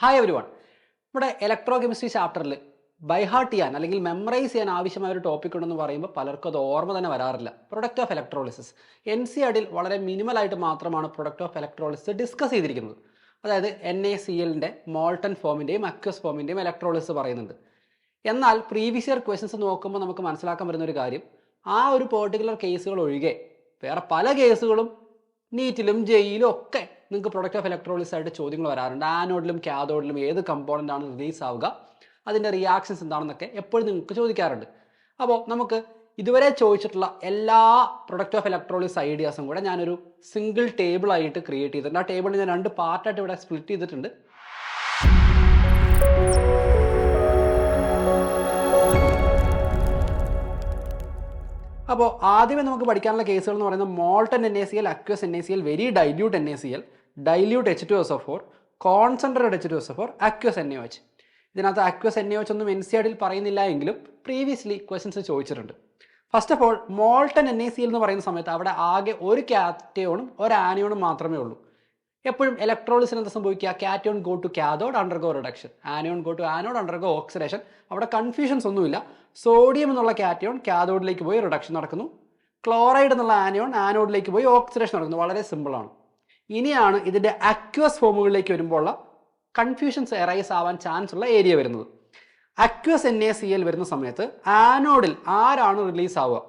Hi every one. നമ്മുടെ electro chemistry ചാപ്റ്ററിൽ by heart ചെയ്യാൻ അല്ലെങ്കിൽ മെമ്മറൈസ് ചെയ്യാൻ ആവശ്യമായ ഒരു ടോപ്പിക് ഉണ്ടെന്ന് പറയുമ്പോൾ പലർക്കും അത് ഓർമ്മ തന്നെ വരാറില്ല. Product of electrolysis. NCERT-ൽ വളരെ മിനിമലായിട്ട് മാത്രമാണ് പ്രൊഡക്റ്റ് ഓഫ് ഇലക്ട്രോളിസിസ് ഡിസ്കസ് ചെയ്തിരിക്കുന്നത്. അതായത് NaCl-ന്റെ മോൾട്ടൺ ഫോമിൻ്റെയും അക്വസ് ഫോമിൻ്റെയും ഇലക്ട്രോളിസിസ് പറയുന്നുണ്ട്. എന്നാൽ പ്രീവിയസ് ഇയർ ക്വസ്റ്റൻസ് നോക്കുമ്പോൾ നമുക്ക് മനസ്സിലാക്കാൻ പറ്റുന്ന ഒരു കാര്യം, ആ ഒരു പെർട്ടിക്കുലർ കേസുകൾ ഒഴികെ വേറെ പല കേസുകളും നീറ്റിലും ജെയിലും ഒക്കെ നിങ്ങൾക്ക് പ്രൊഡക്റ്റ് ഓഫ് ഇലക്ട്രോളിസിസ് ആയിട്ട് ചോദ്യങ്ങൾ വരാറുണ്ട്. ആനോഡിലും കാഥോഡിലും ഏത് കമ്പോണൻ്റ് ആണ് റിലീസ് ആവുക, അതിൻ്റെ റിയാക്ഷൻസ് എന്താണെന്നൊക്കെ എപ്പോഴും നിങ്ങൾക്ക് ചോദിക്കാറുണ്ട്. അപ്പോൾ നമുക്ക് ഇതുവരെ ചോദിച്ചിട്ടുള്ള എല്ലാ പ്രൊഡക്റ്റ് ഓഫ് ഇലക്ട്രോളിസിസ് ഐഡിയാസും കൂടെ ഞാനൊരു സിംഗിൾ ടേബിൾ ആയിട്ട് ക്രിയേറ്റ് ചെയ്തിട്ടുണ്ട്. ആ ടേബിൾ ഞാൻ 2 പാർട്ടായിട്ട് ഇവിടെ സ്പ്ലിറ്റ് ചെയ്തിട്ടുണ്ട്. അപ്പോൾ ആദ്യമേ നമുക്ക് പഠിക്കാനുള്ള കേസുകൾ എന്ന് പറയുന്നത് molten NaCl, aqueous NaCl, very dilute NaCl, dilute H2SO4, concentrated H2SO4, aqueous NaOH. ഇതിനകത്ത് അക്വസ് NaOH ഒന്നും NCERT-ൽ പറയുന്നില്ല എങ്കിലും പ്രീവിയസ്ലി ക്വസ്റ്റൻസ് ചോദിച്ചിട്ടുണ്ട്. First of all, molten NaCl എന്ന് പറയുന്ന സമയത്ത് അവിടെ ആകെ ഒരു കാറ്റയോണും ഒരു ആനിയോണും മാത്രമേ ഉള്ളൂ. എപ്പോഴും ഇലക്ട്രോളിസിന് എന്താ സംഭവിക്കുക? Cation go to cathode, undergo reduction. Anion go to anode, undergo oxidation. അവിടെ കൺഫ്യൂഷൻസ് ഒന്നുമില്ല. സോഡിയം എന്നുള്ള കാറ്റയോൺ കാഥോഡിലേക്ക് പോയി റിഡക്ഷൻ നടക്കുന്നു. ക്ലോറൈഡ് എന്നുള്ള ആനിയോൺ ആനോഡിലേക്ക് പോയി ഓക്സിഡേഷൻ നടക്കുന്നു. വളരെ സിമ്പിളാണ്. ഇനിയാണ് ഇതിൻ്റെ അക്വസ് ഫോമുകളിലേക്ക് വരുമ്പോൾ ഉള്ള കൺഫ്യൂഷൻസ് എറൈസ് ആവാൻ ചാൻസ് ഉള്ള ഏരിയ വരുന്നത്. അക്വസ് NaCl വരുന്ന സമയത്ത് ആനോഡിൽ ആരാണ് റിലീസ് ആവുക?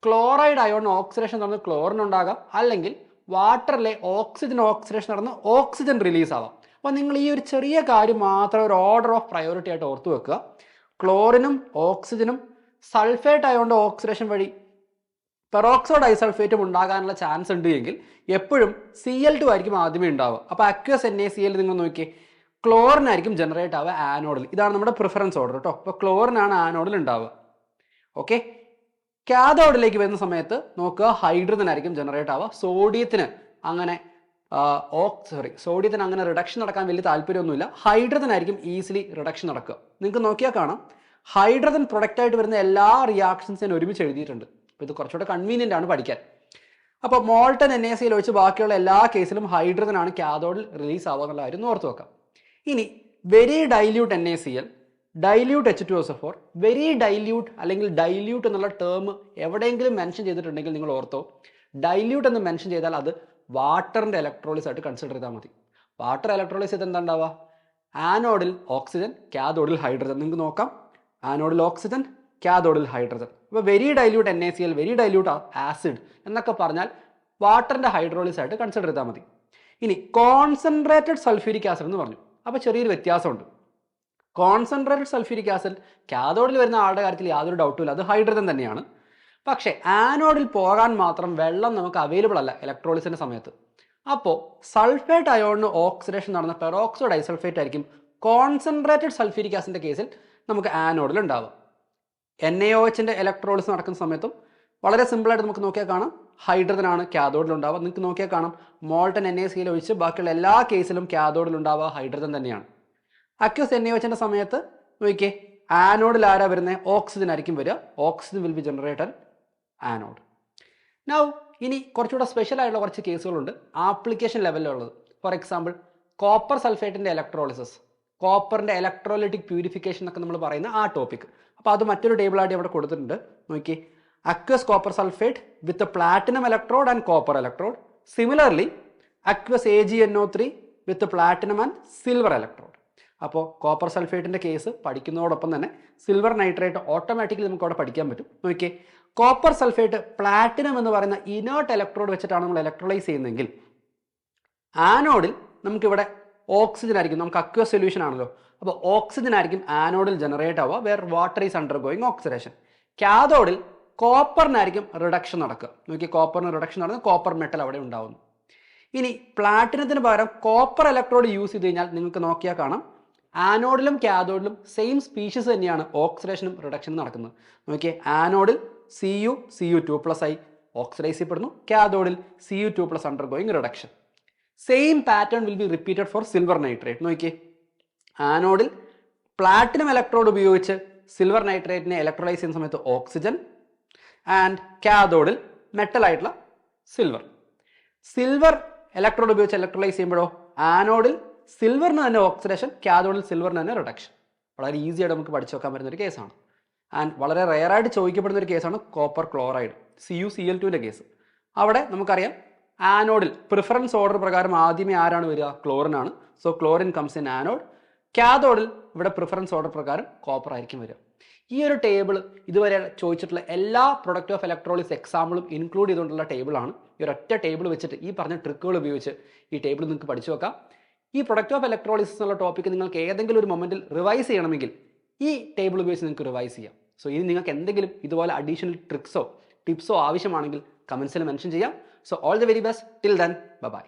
ക്ലോറൈഡ് അയോൺ ഓക്സിഡേഷൻ നടന്ന് ക്ലോറിൻ ഉണ്ടാകാം, അല്ലെങ്കിൽ വാട്ടറിലെ ഓക്സിജൻ ഓക്സിഡേഷൻ നടന്ന് ഓക്സിജൻ റിലീസ് ആവാം. അപ്പോൾ നിങ്ങൾ ഈ ഒരു ചെറിയ കാര്യം മാത്രം ഒരു ഓർഡർ ഓഫ് പ്രയോറിറ്റി ആയിട്ട് ഓർത്തു വെക്കുക. ക്ലോറിനും ഓക്സിജനും സൾഫേറ്റ് അയോണ്ട് ഓക്സിഡേഷൻ വഴി പെറോക്സോ ഡൈസൾഫേറ്റും ഉണ്ടാകാനുള്ള ചാൻസ് ഉണ്ട് എങ്കിൽ എപ്പോഴും Cl2 ആയിരിക്കും ആദ്യമേ ഉണ്ടാവുക. അപ്പോൾ അക്വസ് NaCl നിങ്ങൾ നോക്കിയേ, ക്ലോറിൻ ആയിരിക്കും ജനറേറ്റ് ആവുക ആനോഡിൽ. ഇതാണ് നമ്മുടെ പ്രിഫറൻസ് ഓർഡർ കേട്ടോ. അപ്പോൾ ക്ലോറിനാണ് ആനോഡിൽ ഉണ്ടാവുക. ഓക്കെ, കാഥോഡിലേക്ക് വരുന്ന സമയത്ത് നോക്കുക, ഹൈഡ്രജൻ ആയിരിക്കും ജനറേറ്റ് ആവുക. സോഡിയത്തിന് അങ്ങനെ റിഡക്ഷൻ നടക്കാൻ വലിയ താല്പര്യമൊന്നുമില്ല. ഹൈഡ്രജൻ ആയിരിക്കും ഈസിലി റിഡക്ഷൻ നടക്കുക. നിങ്ങൾക്ക് നോക്കിയാൽ കാണാം, ഹൈഡ്രജൻ പ്രൊഡക്റ്റ് ആയിട്ട് വരുന്ന എല്ലാ റിയാക്ഷൻസ് ഞാൻ ഒരുമിച്ച് എഴുതിയിട്ടുണ്ട്. അപ്പോൾ ഇത് കുറച്ചുകൂടെ കൺവീനിയൻ്റ് ആണ് പഠിക്കാൻ. അപ്പോൾ മോൾട്ടൺ NaCl വെച്ച് ബാക്കിയുള്ള എല്ലാ കേസിലും ഹൈഡ്രജൻ ആണ് കാഥോഡിൽ റിലീസ് ആവുക എന്നുള്ള കാര്യം ഓർത്ത് വെക്കാം. ഇനി very dilute NaCl, dilute H2SO4, very dilute അല്ലെങ്കിൽ ഡൈല്യൂട്ട് എന്നുള്ള ടേം എവിടെയെങ്കിലും മെൻഷൻ ചെയ്തിട്ടുണ്ടെങ്കിൽ നിങ്ങൾ ഓർത്തോ, ഡൈല്യൂട്ട് എന്ന് മെൻഷൻ ചെയ്താൽ അത് വാട്ടറിൻ്റെ ഇലക്ട്രോളിസ് ആയിട്ട് കൺസിഡർ ചെയ്താൽ മതി. വാട്ടർ ഇലക്ട്രോളിസ് ചെയ്ത് എന്താ ഉണ്ടാവുക? ആനോഡിൽ ഓക്സിജൻ, കാഥോഡിൽ ഹൈഡ്രജൻ. നിങ്ങൾക്ക് നോക്കാം, ആനോഡിൽ ഓക്സിജൻ, കാഥോഡിൽ ഹൈഡ്രജൻ. അപ്പോൾ very dilute NaCl, very dilute acid എന്നൊക്കെ പറഞ്ഞാൽ വാട്ടറിൻ്റെ ഹൈഡ്രോളിസ് ആയിട്ട് കൺസിഡർ ചെയ്താൽ മതി. ഇനി കോൺസെൻട്രേറ്റഡ് സൾഫ്യൂരിക് ആസിഡ് എന്ന് പറഞ്ഞു. അപ്പോൾ ചെറിയൊരു വ്യത്യാസമുണ്ട്. കോൺസെൻട്രേറ്റഡ് സൾഫ്യൂരിക് ആസിഡ് കാഥോഡിൽ വരുന്ന ആളുടെ കാര്യത്തിൽ യാതൊരു ഡൗട്ടും ഇല്ല, അത് ഹൈഡ്രജൻ തന്നെയാണ്. പക്ഷേ ആനോഡിൽ പോകാൻ മാത്രം വെള്ളം നമുക്ക് അവൈലബിൾ അല്ല ഇലക്ട്രോളിസിൻ്റെ സമയത്ത്. അപ്പോൾ സൾഫേറ്റ് അയോണിന് ഓക്സിഡേഷൻ നടന്ന പെറോക്സോ ഡൈസൾഫേറ്റ് ആയിരിക്കും കോൺസെൻട്രേറ്റഡ് സൾഫ്യൂരിക് ആസിഡിൻ്റെ കേസിൽ നമുക്ക് ആനോഡിൽ ഉണ്ടാവുക. NaOHൻ്റെ ഇലക്ട്രോളിസ് നടക്കുന്ന സമയത്തും വളരെ സിമ്പിളായിട്ട് നമുക്ക് നോക്കിയാൽ കാണാം, ഹൈഡ്രജൻ ആണ് കാഥോഡിൽ ഉണ്ടാവുക. നിങ്ങൾക്ക് നോക്കിയാൽ കാണാം, മോൾട്ടൺ NaCl ഒഴിച്ച് ബാക്കിയുള്ള എല്ലാ കേസിലും കാഥോഡിൽ ഉണ്ടാവുക ഹൈഡ്രജൻ തന്നെയാണ്. അക്വസ് NaOHൻ്റെ സമയത്ത് നോക്കിയേ, ആനോഡിൽ ആരാ വരുന്നത്? ഓക്സിജൻ ആയിരിക്കും വരിക. Oxygen will be generated anode. Now ഇനി കുറച്ചുകൂടെ സ്പെഷ്യൽ ആയിട്ടുള്ള കുറച്ച് കേസുകളുണ്ട് ആപ്ലിക്കേഷൻ ലെവലിലുള്ളത്. ഫോർ എക്സാമ്പിൾ, കോപ്പർ സൾഫേറ്റിൻ്റെ ഇലക്ട്രോളിസിസ്, കോപ്പറിൻ്റെ ഇലക്ട്രോലൈറ്റിക് പ്യൂരിഫിക്കേഷൻ എന്നൊക്കെ നമ്മൾ പറയുന്ന ആ ടോപ്പിക്. അപ്പോൾ അത് മറ്റൊരു ടേബിളായിട്ട് ഇവിടെ കൊടുത്തിട്ടുണ്ട്. നോക്കി, aqueous copper sulphate with platinum electrode and copper electrode. Similarly aqueous AgNO3 with platinum and silver electrode. അപ്പോൾ കോപ്പർ സൾഫേറ്റിൻ്റെ കേസ് പഠിക്കുന്നതോടൊപ്പം തന്നെ സിൽവർ നൈട്രേറ്റ് ഓട്ടോമാറ്റിക്കലി നമുക്ക് അവിടെ പഠിക്കാൻ പറ്റും. നോക്കിയേ, കോപ്പർ സൾഫേറ്റ് പ്ലാറ്റിനം എന്ന് പറയുന്ന ഇനേർട്ട് ഇലക്ട്രോഡ് വെച്ചിട്ടാണ് നമ്മൾ ഇലക്ട്രോലൈസ് ചെയ്യുന്നതെങ്കിൽ ആനോഡിൽ നമുക്കിവിടെ ഓക്സിജൻ ആയിരിക്കും. നമുക്ക് അക്വസ് സൊല്യൂഷൻ ആണല്ലോ, അപ്പോൾ ഓക്സിജൻ ആയിരിക്കും ആനോഡിൽ ജനറേറ്റ് ആവുക, where water is undergoing oxidation. കാഥോഡിൽ കോപ്പറിനായിരിക്കും റിഡക്ഷൻ നടക്കുക. നോക്കി, കോപ്പറിന് റിഡക്ഷൻ നടന്ന് കോപ്പർ മെറ്റൽ അവിടെ ഉണ്ടാവുന്നു. ഇനി പ്ലാറ്റിനത്തിന് പകരം കോപ്പർ ഇലക്ട്രോഡ് യൂസ് ചെയ്ത് കഴിഞ്ഞാൽ നിങ്ങൾക്ക് നോക്കിയാൽ കാണാം, ആനോഡിലും കാഥോഡിലും സെയിം സ്പീഷീസ് തന്നെയാണ് ഓക്സിഡേഷനും റിഡക്ഷനും നടക്കുന്നത്. നോക്കിയേ, ആനോഡിൽ Cu2+i ഓക്സിഡൈസ് ചെയ്യപ്പെടുന്നു, കാഥോഡിൽ Cu2+ undergoing reduction. Same pattern will be repeated for silver nitrate. നോക്കിയേ, ആനോഡിൽ പ്ലാറ്റിനം ഇലക്ട്രോഡ് ഉപയോഗിച്ച് സിൽവർ നൈട്രേറ്റിനെ ഇലക്ട്രോലൈസ് ചെയ്യുന്ന സമയത്ത് ഓക്സിജൻ, ആൻഡ് കാഥോഡിൽ മെറ്റൽ ആയിട്ടുള്ള സിൽവർ. സിൽവർ ഇലക്ട്രോഡ് ഉപയോഗിച്ച് ഇലക്ട്രോലൈസ് ചെയ്യുമ്പോഴോ ആനോഡിൽ സിൽവറിന് തന്നെ ഓക്സിഡേഷൻ, കാഥോഡിൽ സിൽവറിന് തന്നെ റിഡക്ഷൻ. വളരെ ഈസി ആയിട്ട് നമുക്ക് പഠിച്ചു വെക്കാൻ പറ്റുന്ന ഒരു കേസാണ്. ആൻഡ് വളരെ റെയറായിട്ട് ചോദിക്കപ്പെടുന്ന ഒരു കേസാണ് കോപ്പർ ക്ലോറൈഡ്, CuCl2ൻ്റെ കേസ്. അവിടെ നമുക്കറിയാം ആനോഡിൽ പ്രിഫറൻസ് ഓർഡർ പ്രകാരം ആദ്യമേ ആരാണ് വരിക? ക്ലോറിനാണ്. So chlorine comes in anode. കാഥോഡിൽ ഇവിടെ പ്രിഫറൻസ് ഓർഡർ പ്രകാരം കോപ്പർ ആയിരിക്കും വരിക. ഈ ഒരു ടേബിൾ ഇതുവരെ ചോദിച്ചിട്ടുള്ള എല്ലാ പ്രൊഡക്റ്റ് ഓഫ് ഇലക്ട്രോളിസ് എക്സാമ്പിളും ഇൻക്ലൂഡ് ചെയ്തുകൊണ്ടുള്ള ടേബിളാണ്. ഈ ഒരൊറ്റ ടേബിൾ വെച്ചിട്ട് ഈ പറഞ്ഞ ട്രിക്കുകൾ ഉപയോഗിച്ച് ഈ ടേബിൾ നിങ്ങൾക്ക് പഠിച്ചു വെക്കാം. ഈ പ്രൊഡക്റ്റ് ഓഫ് ഇലക്ട്രോളിസിസ് എന്നുള്ള ടോപ്പിക്ക് നിങ്ങൾക്ക് ഏതെങ്കിലും ഒരു മൊമെന്റിൽ റിവൈസ് ചെയ്യണമെങ്കിൽ ഈ ടേബിൾ ഉപയോഗിച്ച് നിങ്ങൾക്ക് റിവൈസ് ചെയ്യാം. സോ ഇനി നിങ്ങൾക്ക് എന്തെങ്കിലും ഇതുപോലെ അഡീഷണൽ ട്രിക്സോ ടിപ്സോ ആവശ്യമാണെങ്കിൽ കമൻസിൽ മെൻഷൻ ചെയ്യാം. So all the very best. Till then bye.